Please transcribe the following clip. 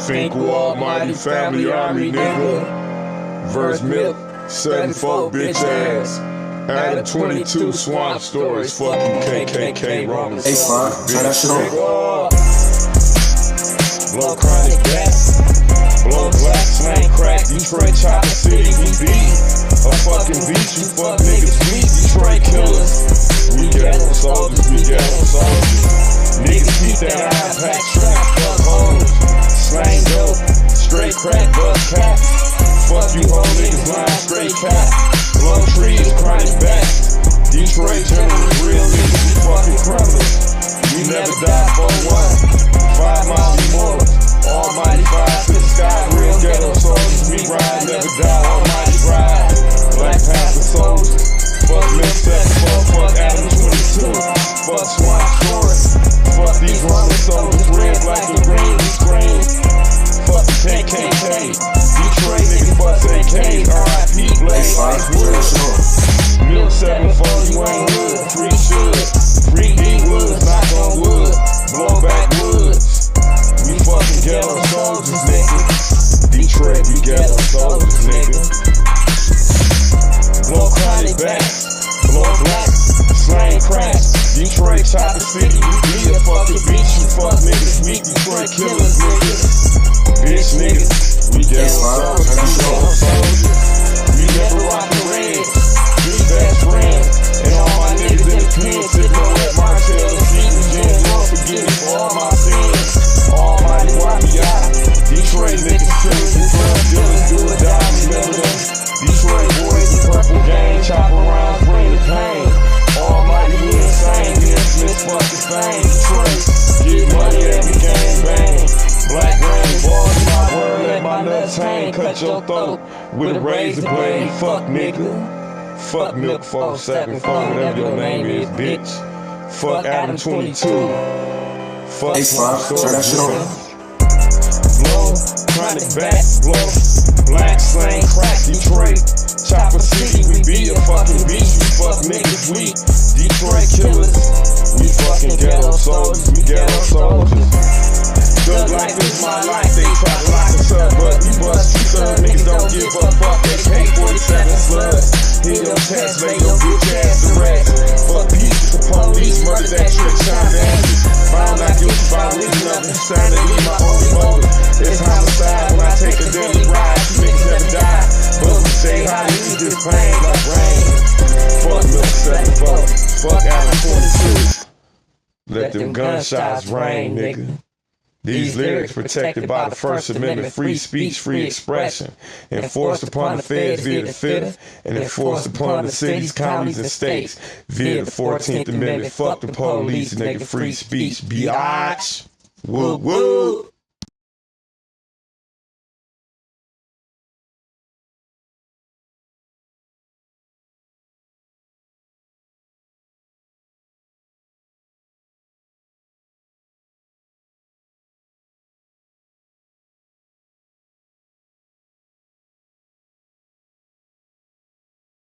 Finkel Almighty Family Army, nigga. Verse Milk, 7-4, bitch ass. Adam 22, Swamp Stories, fuck you, KKK, Romans. Hey, Funk, turn that shit on. Blow chronic back, blow black, slang crack, Detroit Chopper City, we beat. A fucking beat, you fuck niggas beat, Detroit killers. We ghetto soldiers, we ghetto soldiers. Niggas keep that eye pack, strap, fuck hoes. Slang dope, straight crack, bust cap. Fuck you whole niggas, line straight cap. Blow trees, chronic back. Detroit generals, real niggas, we fucking criminals. We never die for one. 5 miles immortal. Almighty fire to the sky, real ghetto soldiers. We ride, never die, almighty ride. Black Panther soldiers. Fuck Mixtape, fuck Adam 22. Fuck Swamp Stories. Fuck these Roman soldiers, red, black, and green, we scream. Fuck the KKK. Detroit niggas bust AKs, RIP, Blaze, Milk 7-4, you ain't hood, free should. Free D Woods, knock on wood, blow back woods. We fucking ghetto soldiers, nigga. Detroit, we ghetto soldiers, nigga. Blow chronic back, blow black, slang crack. Detroit Chopper City, we be a fucking beach, you fuck niggas, we Detroit killers, nigga. Bitch niggas, we ghetto soldiers. We never rock the red, we best friends. And all my niggas in the pen, sitting on that Martell, season, Jim, Lord, forgive me for all my sins. Almighty YBI, Detroit niggas, killers and drug dealers, do or die, remember them. Detroit boys and purple gang, chopper rounds, bring the pain. Almighty, we insane, we in Smith, fuck the fame. Detroit, get money, every gang bang. Black rain, balls in my word, let my nuts hang. Cut your throat with a razor blade, fuck nigga. Fuck Milk 474, whatever your name is, bitch. Fuck Adam 22. Fuck hey, Funk, turn that shit on. Blow, chronic back, blow, black slang crack, Detroit, Chopper City, we be a fucking beast, we fuck niggas, we Detroit killers, we fucking ghetto soldiers, we ghetto soldiers. Thug like this, my life, they try to lock us up, but we bust you thug niggas don't give a fuck, AK-47 slugs, hit your chest, lay your bitch ass to rest. Fuck peace with the police, murder that trick, shine down. Found out guilty by leaving up and sound to leave my only motive. It's homicide when I take a daily ride, you niggas never die, but we say how to use this pain like rain. Fuck Milk 7-4, fuck Adam 22. Let them gunshots rain, nigga. These lyrics protected by the First Amendment, free speech, free expression, enforced upon the feds via the FITA, and enforced upon the cities, counties, and states via the 14th Amendment. Fuck the police, nigga, free speech, biatch. Woo woo.